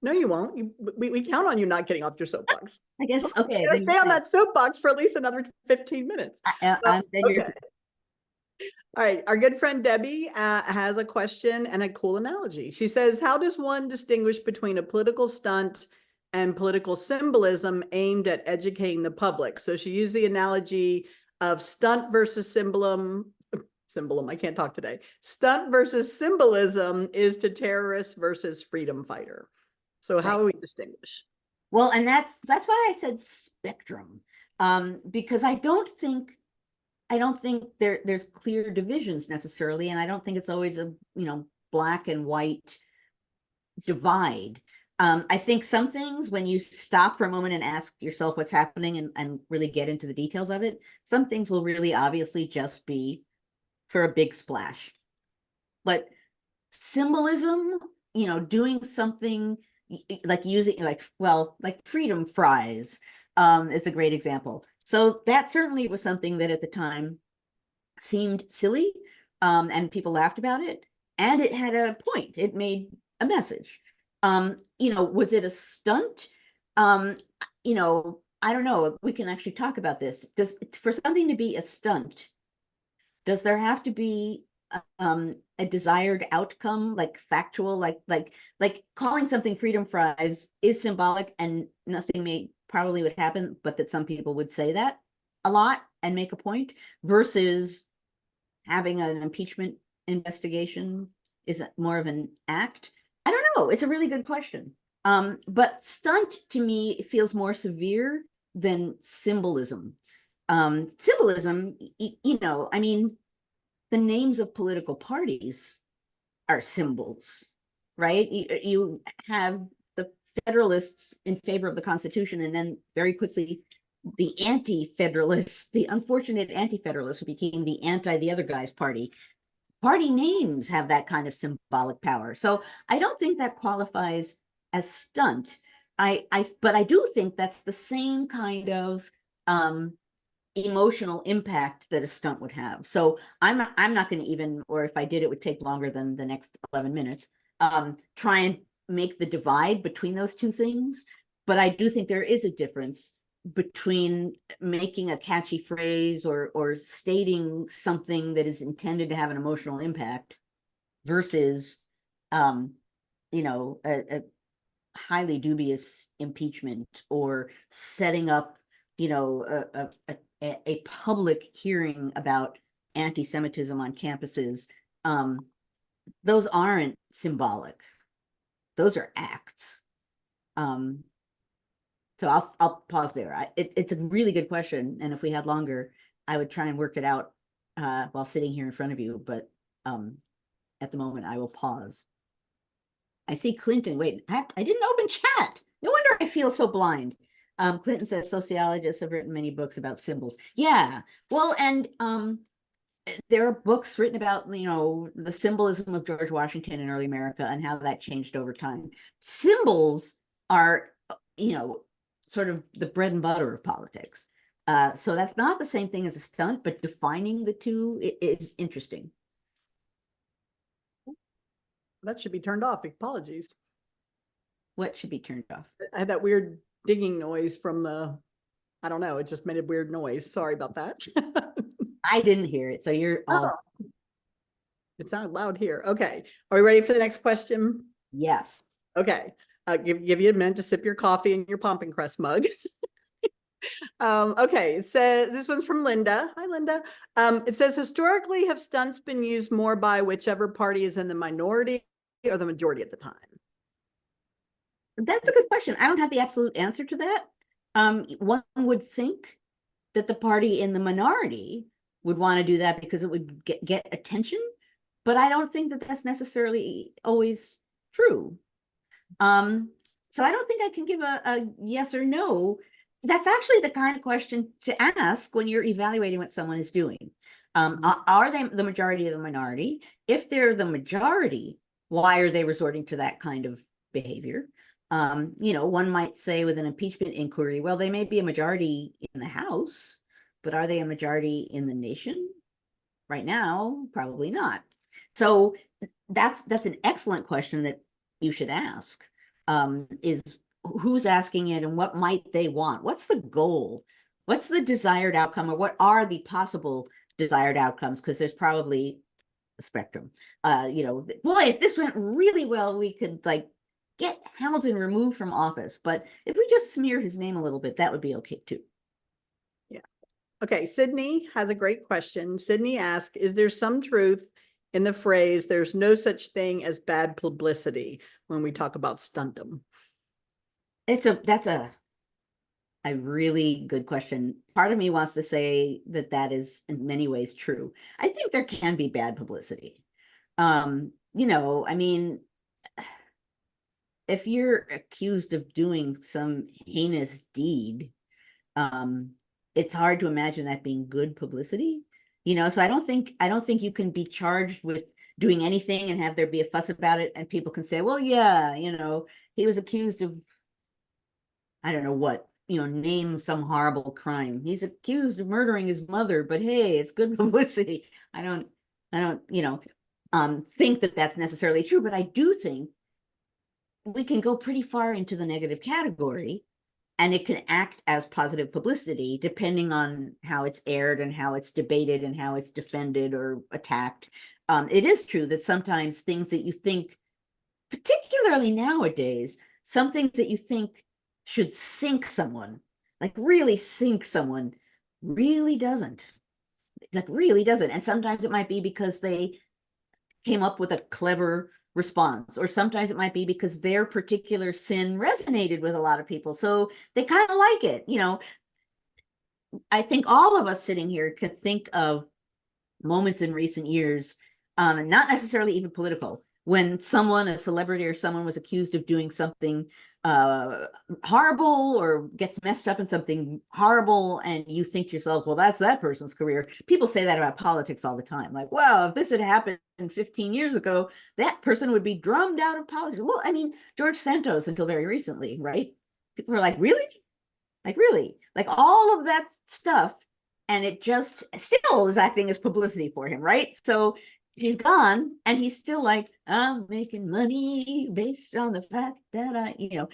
No, you won't. We count on you not getting off your soapbox. I guess. Okay. Then stay on that soapbox for at least another 15 minutes. Okay. All right. Our good friend Debbie has a question and a cool analogy. She says, how does one distinguish between a political stunt and political symbolism aimed at educating the public? So she used the analogy of stunt versus symbolism. I can't talk today. Stunt versus symbolism is to terrorist versus freedom fighter. So how do we distinguish? Well, and that's why I said spectrum, because I don't think there's clear divisions necessarily, and I don't think it's always a black and white divide. I think some things, when you stop for a moment and ask yourself what's happening and really get into the details of it, some things will really obviously just be for a big splash. But symbolism, doing something like using like freedom fries is a great example. So that certainly was something that at the time seemed silly, and people laughed about it, and it had a point. It made a message. Was it a stunt? I don't know. We can actually talk about this. For something to be a stunt, does there have to be a desired outcome, like factual, like calling something freedom fries is symbolic and nothing probably would happen, but that some people would say that a lot and make a point, versus having an impeachment investigation is more of an act? I don't know. It's a really good question. But stunt to me feels more severe than symbolism. Symbolism, I mean, the names of political parties are symbols, right? You have the Federalists in favor of the Constitution, and then very quickly the anti-Federalists, the unfortunate anti-Federalists who became the other guy's party. Party names have that kind of symbolic power. So I don't think that qualifies as stunt. But I do think that's the same kind of emotional impact that a stunt would have. So I'm not going to even, or if I did, it would take longer than the next 11 minutes, try and make the divide between those two things. But I do think there is a difference between making a catchy phrase or stating something that is intended to have an emotional impact versus, you know, a highly dubious impeachment or setting up, you know, a public hearing about anti-Semitism on campuses. Those aren't symbolic. Those are acts. So I'll pause there. It's a really good question, and if we had longer, I would try and work it out while sitting here in front of you. But at the moment, I will pause. I see Clinton. Wait, I didn't open chat. No wonder I feel so blind. Clinton says sociologists have written many books about symbols. Yeah, well, and there are books written about, you know, the symbolism of George Washington in early America and how that changed over time. Symbols are, you know, sort of the bread and butter of politics. So that's not the same thing as a stunt, but defining the two is interesting. That should be turned off. Apologies. What should be turned off? I had that weird digging noise from the, I don't know, it just made a weird noise. Sorry about that. I didn't hear it, so you're all. Oh, it sounded loud here. Okay. Are we ready for the next question? Yes. Okay. Give you a minute to sip your coffee in your pumpkin crust mug. Okay, so this one's from Linda. Hi, Linda. It says, historically, have stunts been used more by whichever party is in the minority or the majority at the time? That's a good question. I don't have the absolute answer to that. One would think that the party in the minority would want to do that because it would get attention, but I don't think that that's necessarily always true. So I don't think I can give a yes or no. That's actually the kind of question to ask when you're evaluating what someone is doing. Are they the majority of the minority? If they're the majority, why are they resorting to that kind of behavior? You know, one might say with an impeachment inquiry, well, they may be a majority in the House, but are they a majority in the nation? Right now, probably not. So that's an excellent question that you should ask. Is who's asking it and what might they want? What's the goal? What's the desired outcome, or what are the possible desired outcomes? Because there's probably a spectrum. You know, boy, if this went really well, we could like get Hamilton removed from office. But if we just smear his name a little bit, that would be okay too. Yeah. Okay, Sydney has a great question. Sydney asks, is there some truth in the phrase, there's no such thing as bad publicity when we talk about stuntum? That's a really good question. Part of me wants to say that that is in many ways true. I think there can be bad publicity. You know, I mean, if you're accused of doing some heinous deed, it's hard to imagine that being good publicity. You know, so I don't think you can be charged with doing anything and have there be a fuss about it, and people can say, well, yeah, you know, he was accused of, I don't know what, you know, name some horrible crime. He's accused of murdering his mother, but hey, it's good publicity. I don't, you know, think that that's necessarily true, but I do think we can go pretty far into the negative category, and it can act as positive publicity depending on how it's aired and how it's debated and how it's defended or attacked. It is true that sometimes things that you think, particularly nowadays, some things that you think should sink someone, like really sink someone, really doesn't. Like really doesn't. And sometimes it might be because they came up with a clever response, or sometimes it might be because their particular sin resonated with a lot of people, so they kind of like it. You know, I think all of us sitting here could think of moments in recent years, and not necessarily even political, when someone, a celebrity or someone, was accused of doing something horrible or gets messed up in something horrible, and you think to yourself, well, that's that person's career. People say that about politics all the time, like, wow, if this had happened 15 years ago, that person would be drummed out of politics. Well, I mean, George Santos until very recently, right? People were like, really? Like, really? Like all of that stuff, and it just still is acting as publicity for him, right? So he's gone, and he's still like, I'm making money based on the fact that I, you know,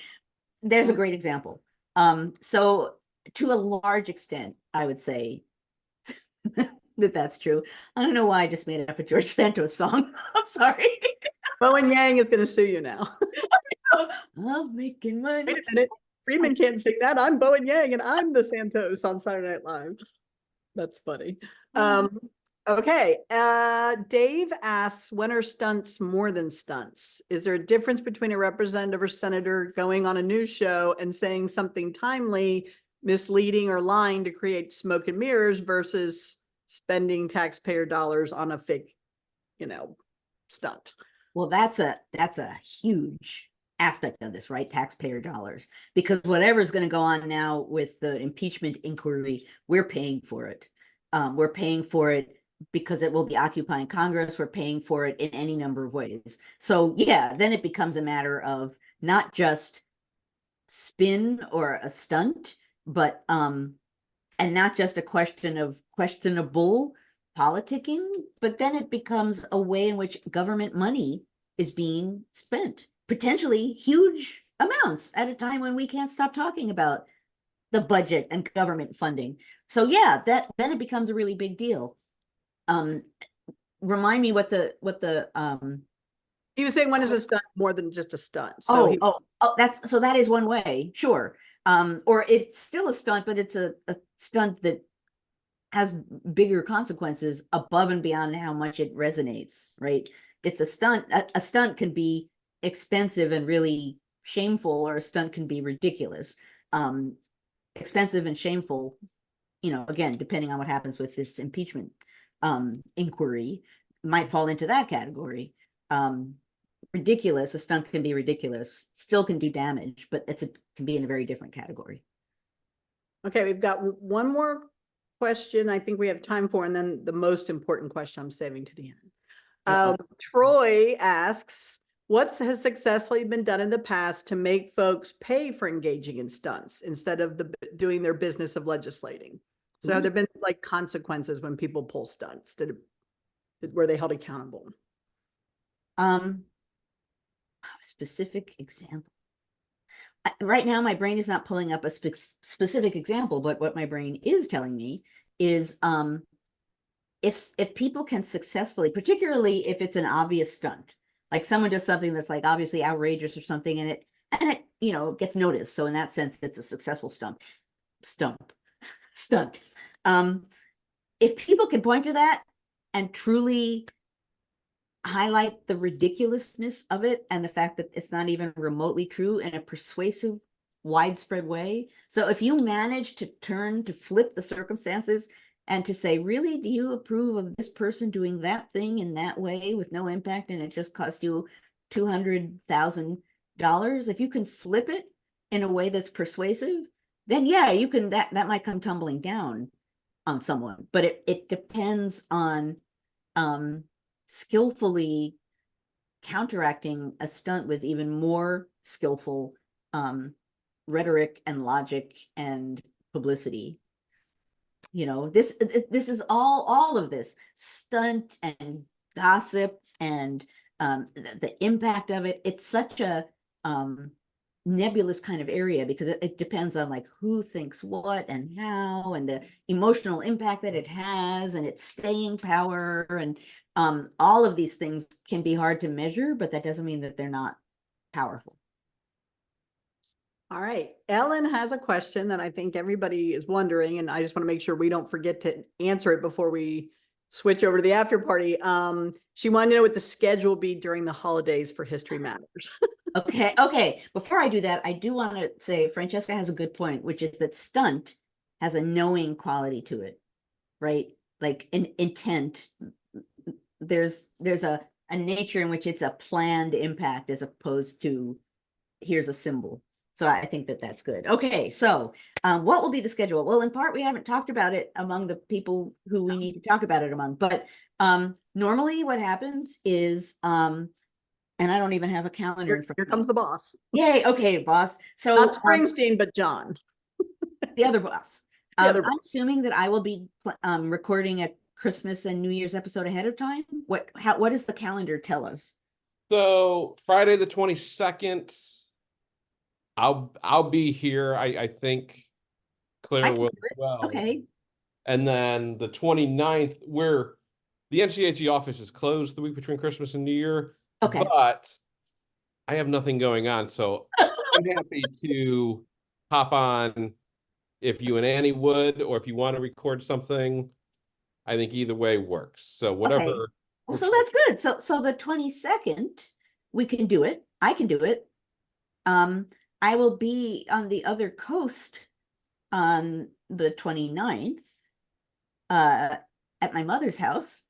there's a great example. So to a large extent, I would say that's true. I don't know why I just made up a George Santos song. I'm sorry. Bowen Yang is going to sue you now. I'm making money. Wait a minute. Freeman can't sing that. I'm Bowen Yang and I'm the Santos on Saturday Night Live. That's funny. Okay. Dave asks, when are stunts more than stunts? Is there a difference between a representative or senator going on a news show and saying something timely, misleading, or lying to create smoke and mirrors versus spending taxpayer dollars on a fake, stunt? Well, that's a huge aspect of this, right? Taxpayer dollars, because whatever's going to go on now with the impeachment inquiry, we're paying for it. We're paying for it because it will be occupying Congress. We're paying for it in any number of ways. So yeah, then it becomes a matter of not just spin or a stunt, but and not just a question of questionable politicking, but then it becomes a way in which government money is being spent, potentially huge amounts at a time when we can't stop talking about the budget and government funding. So yeah, then it becomes a really big deal. Remind me what the He was saying, when is a stunt more than just a stunt? So that is one way, sure. Or it's still a stunt, but it's a stunt that has bigger consequences above and beyond how much it resonates, right? It's a stunt. A stunt can be expensive and really shameful, or a stunt can be ridiculous. Expensive and shameful, again, depending on what happens with this impeachment inquiry, might fall into that category. Ridiculous, a stunt can be ridiculous, still can do damage, but can be in a very different category. Okay, we've got one more question I think we have time for, and then the most important question I'm saving to the end. Troy asks, what has successfully been done in the past to make folks pay for engaging in stunts instead of doing their business of legislating? So have there been like consequences when people pull stunts? Were they held accountable? Specific example. Right now, my brain is not pulling up a specific example, but what my brain is telling me is if people can successfully, particularly if it's an obvious stunt, like someone does something that's like obviously outrageous or something, and it gets noticed. So in that sense, it's a successful stunt. If people can point to that and truly highlight the ridiculousness of it and the fact that it's not even remotely true in a persuasive, widespread way. So if you manage to flip the circumstances and to say, really, do you approve of this person doing that thing in that way with no impact, and it just cost you $200,000? If you can flip it in a way that's persuasive, then yeah, you can, that might come tumbling down on someone, but it depends on skillfully counteracting a stunt with even more skillful rhetoric and logic and publicity. This is all of this stunt and gossip and the impact of it. It's such a nebulous kind of area because it depends on like who thinks what and how, and the emotional impact that it has, and its staying power, and all of these things can be hard to measure, but that doesn't mean that they're not powerful. All right. Ellen has a question that I think everybody is wondering, and I just want to make sure we don't forget to answer it before we switch over to the after party. She wanted to know what the schedule will be during the holidays for History Matters. Okay. Before I do that, I do want to say Francesca has a good point, which is that stunt has a knowing quality to it, right? Like an intent. There's a nature in which it's a planned impact as opposed to here's a symbol. So I think that that's good. Okay, so what will be the schedule? Well, in part, we haven't talked about it among the people who we need to talk about it among, but normally what happens is, and I don't even have a calendar in front Here comes the boss. Yay, okay, boss. So not Springsteen, but John. The other boss. I'm assuming that I will be recording a Christmas and New Year's episode ahead of time. What does the calendar tell us? So Friday the 22nd, I'll be here. I think Claire can will do as it. well. Okay, And then the 29th, the NCHE office is closed the week between Christmas and New Year, okay. but I have nothing going on, so I'm happy to hop on if you and Annie would, or if you want to record something. I think either way works. So whatever Okay. Well, works so for that's good. So the 22nd, we can do it. I can do it. I will be on the other coast on the 29th, at my mother's house.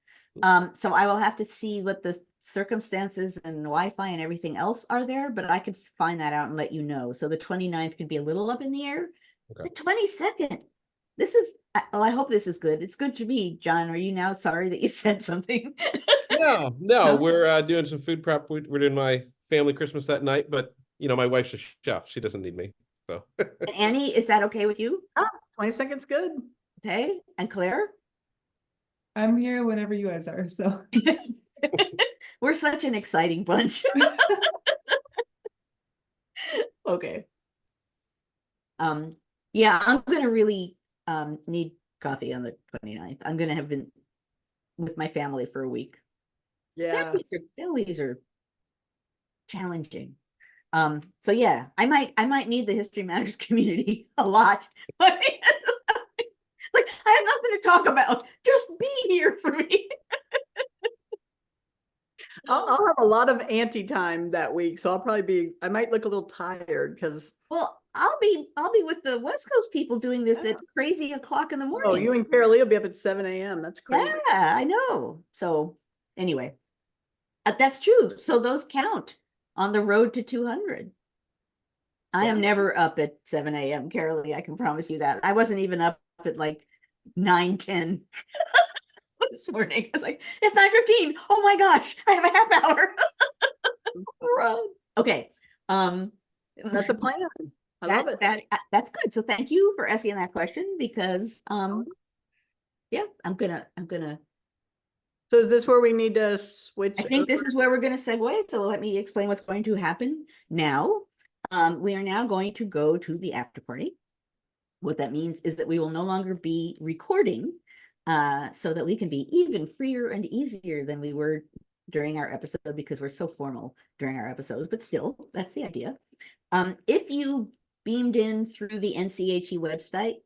So I will have to see what the circumstances and Wi-Fi and everything else are there, but I could find that out and let you know. So the 29th could be a little up in the air. Okay. The 22nd, this is, well, I hope this is good. It's good to me, John. Are you now sorry that you said something? No, No? we're doing some food prep. We're doing my family Christmas that night, but my wife's a chef. She doesn't need me. So And Annie, is that okay with you? 22nd's good. Okay. And Claire? I'm here whenever you guys are, so. We're such an exciting bunch. Okay. Yeah, I'm gonna really need coffee on the 29th. I'm gonna have been with my family for a week. Yeah. Families are challenging. So yeah, I might need the History Matters community a lot. Like, I have nothing to talk about. Just be here for me. I'll have a lot of anti time that week, so I might look a little tired because. Well, I'll be with the West Coast people doing this at crazy o'clock in the morning. Oh, you and Carol Lee will be up at 7 a.m. That's crazy. Yeah, I know. So anyway, that's true. So those count on the road to 200. I am never up at 7 a.m., Carol Lee, I can promise you that. I wasn't even up at like 9:10 this morning. I was like, it's 9:15. Oh my gosh, I have a half hour. Run. Okay. That's a plan. I love it. That's good. So thank you for asking that question because yeah, I'm gonna So is this where we need to switch? I think this is where we're going to segue. So let me explain what's going to happen now. We are now going to go to the after party. What that means is that we will no longer be recording, so that we can be even freer and easier than we were during our episode, because we're so formal during our episodes, but still, that's the idea. If you beamed in through the NCHE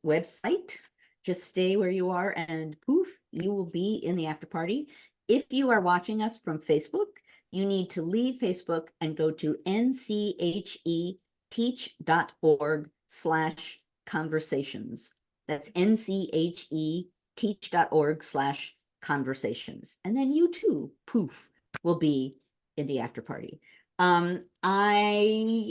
website, just stay where you are and poof, you will be in the after party. If you are watching us from Facebook, you need to leave Facebook and go to ncheteach.org/conversations. That's ncheteach.org/conversations. And then you too, poof, will be in the after party. I,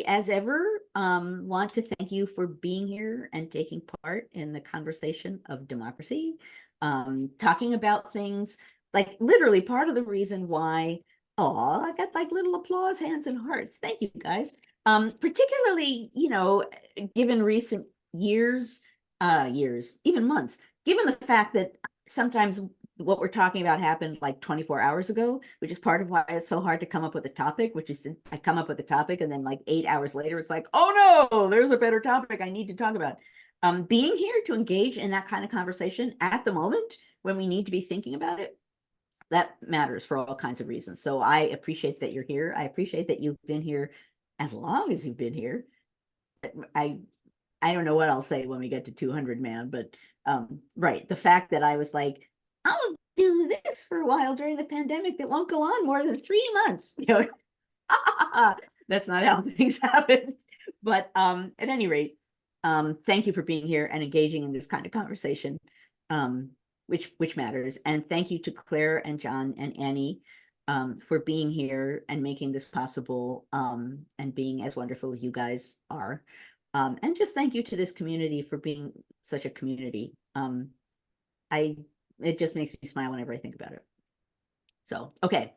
as ever, want to thank you for being here and taking part in the conversation of democracy, talking about things like literally part of the reason why, oh, I got like little applause, hands and hearts. Thank you guys. Particularly, given recent years, even months, given the fact that sometimes what we're talking about happened like 24 hours ago, which is part of why it's so hard to come up with a topic, which is I come up with a topic and then like 8 hours later, it's like, oh no, there's a better topic I need to talk about. Being here to engage in that kind of conversation at the moment when we need to be thinking about it, that matters for all kinds of reasons. So I appreciate that you're here. I appreciate that you've been here as long as you've been here. I don't know what I'll say when we get to 200, man, but right, the fact that I was like, I'll do this for a while during the pandemic that won't go on more than 3 months. That's not how things happen. But at any rate, thank you for being here and engaging in this kind of conversation, which matters. And thank you to Claire and John and Annie for being here and making this possible, and being as wonderful as you guys are. And just thank you to this community for being such a community. It just makes me smile whenever I think about it. So, okay.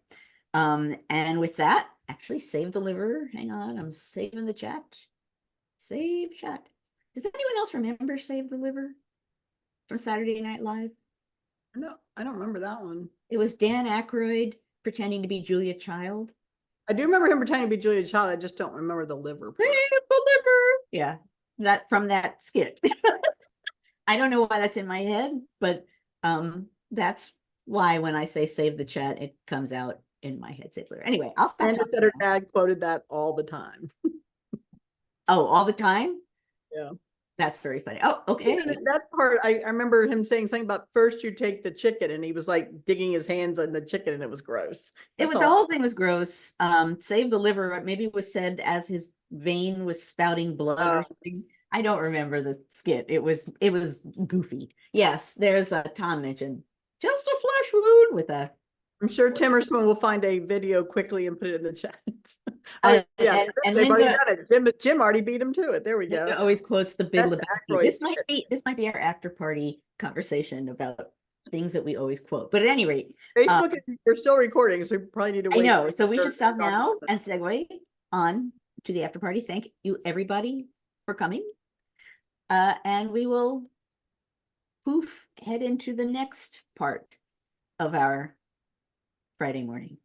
And with that, actually save the liver. Hang on, I'm saving the chat. Save chat. Does anyone else remember Save the Liver from Saturday Night Live? No, I don't remember that one. It was Dan Aykroyd pretending to be Julia Child. I do remember him pretending to be Julia Child. I just don't remember the liver. Save the liver. Yeah, that from that skit. I don't know why that's in my head, but that's why when I say save the chat, it comes out in my head. Save the liver. Anyway, I'll stop Amanda talking said her now. dad quoted that all the time. Oh, all the time? Yeah. That's very funny. Oh, okay. That part, I remember him saying something about first you take the chicken, and he was like digging his hands on the chicken, and it was gross. It was, the whole thing was gross. Save the liver, maybe it was said as his vein was spouting blood or something. I don't remember the skit. It was goofy. Yes, there's Tom mentioned just a flesh wound with a. I'm sure Timmersman will find a video quickly and put it in the chat. Yeah, and they've already Linda, done it. Jim already beat him to it. There we go. Linda always quotes the Big That's Lebowski. This might be our after party conversation about things that we always quote. But at any rate, Facebook, we're still recording, so we probably need to wait. I know, so we should stop now and segue on to the after party. Thank you, everybody, for coming. And we will head into the next part of our Friday morning.